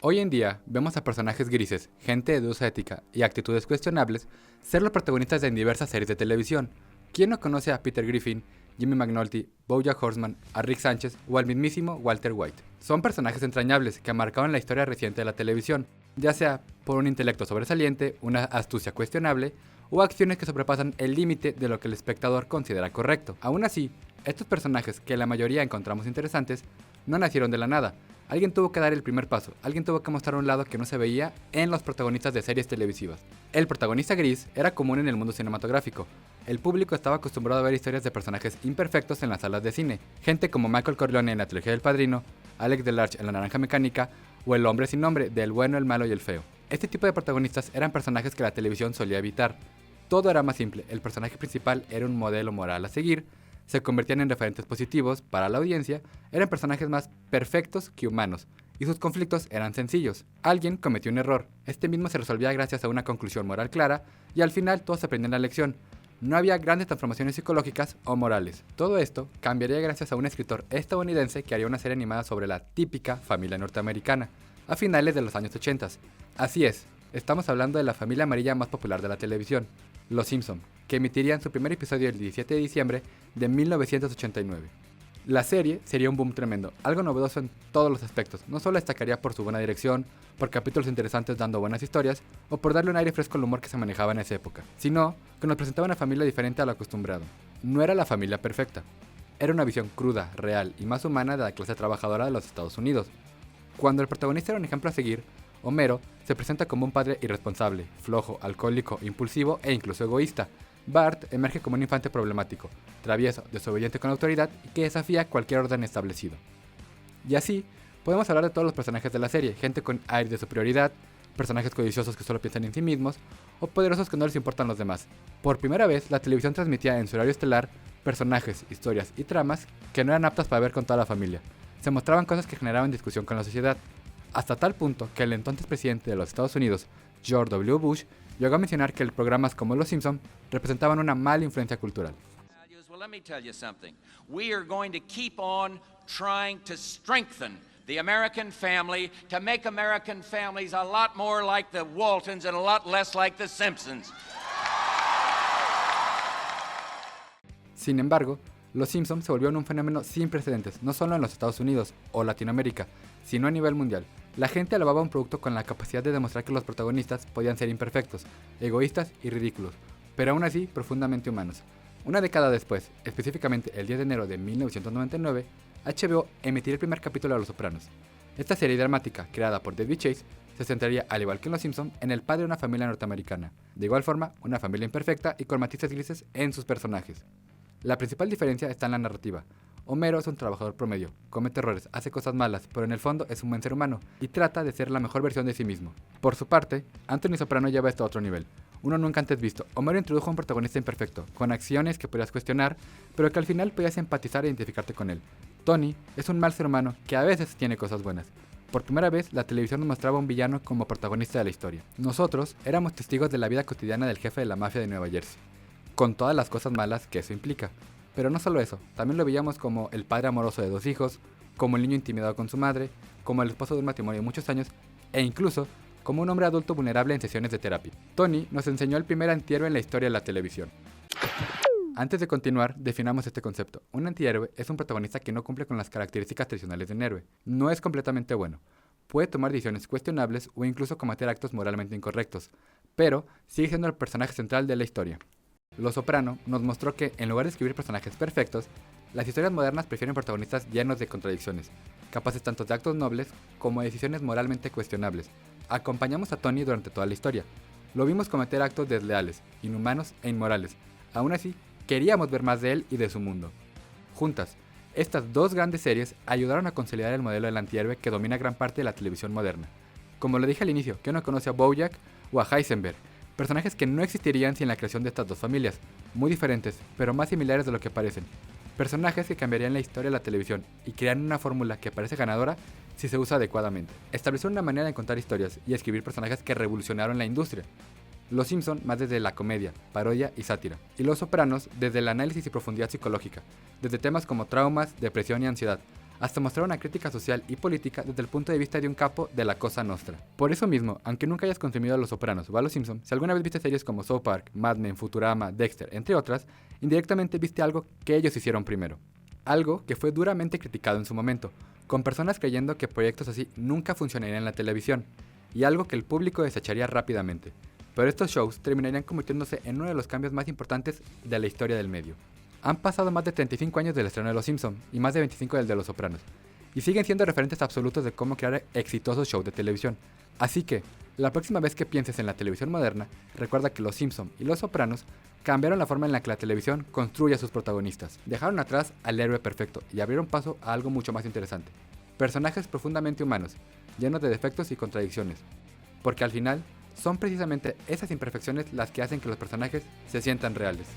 Hoy en día vemos a personajes grises, gente de dudosa ética y actitudes cuestionables ser los protagonistas de diversas series de televisión. ¿Quién no conoce a Peter Griffin, Jimmy McNulty, BoJack Horseman, a Rick Sánchez o al mismísimo Walter White? Son personajes entrañables que marcaron la historia reciente de la televisión, ya sea por un intelecto sobresaliente, una astucia cuestionable o acciones que sobrepasan el límite de lo que el espectador considera correcto. Aún así, estos personajes, que la mayoría encontramos interesantes, no nacieron de la nada. Alguien tuvo que dar el primer paso, alguien tuvo que mostrar un lado que no se veía en los protagonistas de series televisivas. El protagonista gris era común en el mundo cinematográfico. El público estaba acostumbrado a ver historias de personajes imperfectos en las salas de cine. Gente como Michael Corleone en la trilogía del Padrino, Alex Delarge en La Naranja Mecánica o El Hombre sin Nombre de El Bueno, el Malo y el Feo. Este tipo de protagonistas eran personajes que la televisión solía evitar. Todo era más simple, el personaje principal era un modelo moral a seguir, se convertían en referentes positivos para la audiencia, eran personajes más perfectos que humanos, y sus conflictos eran sencillos. Alguien cometió un error, este mismo se resolvía gracias a una conclusión moral clara, y al final todos aprendían la lección. No había grandes transformaciones psicológicas o morales. Todo esto cambiaría gracias a un escritor estadounidense que haría una serie animada sobre la típica familia norteamericana, a finales de los años 80. Así es, estamos hablando de la familia amarilla más popular de la televisión, Los Simpson, que emitirían su primer episodio el 17 de diciembre de 1989. La serie sería un boom tremendo, algo novedoso en todos los aspectos. No solo destacaría por su buena dirección, por capítulos interesantes dando buenas historias, o por darle un aire fresco al humor que se manejaba en esa época, sino que nos presentaba una familia diferente a lo acostumbrado. No era la familia perfecta, era una visión cruda, real y más humana de la clase trabajadora de los Estados Unidos. Cuando el protagonista era un ejemplo a seguir, Homero se presenta como un padre irresponsable, flojo, alcohólico, impulsivo e incluso egoísta. Bart emerge como un infante problemático, travieso, desobediente con la autoridad y que desafía cualquier orden establecido. Y así, podemos hablar de todos los personajes de la serie, gente con aire de superioridad, personajes codiciosos que solo piensan en sí mismos, o poderosos que no les importan los demás. Por primera vez, la televisión transmitía en su horario estelar personajes, historias y tramas que no eran aptas para ver con toda la familia. Se mostraban cosas que generaban discusión con la sociedad, hasta tal punto que el entonces presidente de los Estados Unidos, George W. Bush, llegó a mencionar que programas como Los Simpson representaban una mala influencia cultural. Well, let me tell you something. We are going to keep on trying to strengthen the American family to make American families a lot more like the Waltons and a lot less like the Simpsons. Sin embargo, Los Simpson se volvieron un fenómeno sin precedentes, no solo en los Estados Unidos o Latinoamérica, sino a nivel mundial. La gente alababa un producto con la capacidad de demostrar que los protagonistas podían ser imperfectos, egoístas y ridículos, pero aún así profundamente humanos. Una década después, específicamente el 10 de enero de 1999, HBO emitiría el primer capítulo de Los Sopranos. Esta serie dramática, creada por David Chase, se centraría, al igual que en Los Simpson, en el padre de una familia norteamericana. De igual forma, una familia imperfecta y con matices grises en sus personajes. La principal diferencia está en la narrativa. Homero es un trabajador promedio, comete errores, hace cosas malas, pero en el fondo es un buen ser humano y trata de ser la mejor versión de sí mismo. Por su parte, Anthony Soprano lleva esto a otro nivel, uno nunca antes visto. Homero introdujo a un protagonista imperfecto, con acciones que podías cuestionar, pero que al final podías empatizar e identificarte con él. Tony es un mal ser humano que a veces tiene cosas buenas. Por primera vez, la televisión nos mostraba a un villano como protagonista de la historia. Nosotros éramos testigos de la vida cotidiana del jefe de la mafia de Nueva Jersey, con todas las cosas malas que eso implica. Pero no solo eso, también lo veíamos como el padre amoroso de 2 hijos, como el niño intimidado con su madre, como el esposo de un matrimonio de muchos años, e incluso como un hombre adulto vulnerable en sesiones de terapia. Tony nos enseñó el primer antihéroe en la historia de la televisión. Antes de continuar, definamos este concepto. Un antihéroe es un protagonista que no cumple con las características tradicionales de un héroe. No es completamente bueno. Puede tomar decisiones cuestionables o incluso cometer actos moralmente incorrectos, pero sigue siendo el personaje central de la historia. Los Soprano nos mostró que, en lugar de escribir personajes perfectos, las historias modernas prefieren protagonistas llenos de contradicciones, capaces tanto de actos nobles como de decisiones moralmente cuestionables. Acompañamos a Tony durante toda la historia. Lo vimos cometer actos desleales, inhumanos e inmorales. Aún así, queríamos ver más de él y de su mundo. Juntas, estas dos grandes series ayudaron a consolidar el modelo del antihéroe que domina gran parte de la televisión moderna. Como lo dije al inicio, ¿quién no conoce a BoJack o a Heisenberg? Personajes que no existirían sin la creación de estas dos familias, muy diferentes, pero más similares de lo que parecen. Personajes que cambiarían la historia de la televisión y crean una fórmula que parece ganadora si se usa adecuadamente. Establecieron una manera de contar historias y escribir personajes que revolucionaron la industria. Los Simpson más desde la comedia, parodia y sátira. Y Los Sopranos desde el análisis y profundidad psicológica, desde temas como traumas, depresión y ansiedad, hasta mostrar una crítica social y política desde el punto de vista de un capo de la Cosa Nostra. Por eso mismo, aunque nunca hayas consumido a Los Sopranos o a Los Simpson, si alguna vez viste series como South Park, Mad Men, Futurama, Dexter, entre otras, indirectamente viste algo que ellos hicieron primero. Algo que fue duramente criticado en su momento, con personas creyendo que proyectos así nunca funcionarían en la televisión, y algo que el público desecharía rápidamente. Pero estos shows terminarían convirtiéndose en uno de los cambios más importantes de la historia del medio. Han pasado más de 35 años del estreno de Los Simpson y más de 25 del de Los Sopranos, y siguen siendo referentes absolutos de cómo crear exitosos shows de televisión. Así que, la próxima vez que pienses en la televisión moderna, recuerda que Los Simpson y Los Sopranos cambiaron la forma en la que la televisión construye a sus protagonistas. Dejaron atrás al héroe perfecto y abrieron paso a algo mucho más interesante. Personajes profundamente humanos, llenos de defectos y contradicciones. Porque al final, son precisamente esas imperfecciones las que hacen que los personajes se sientan reales.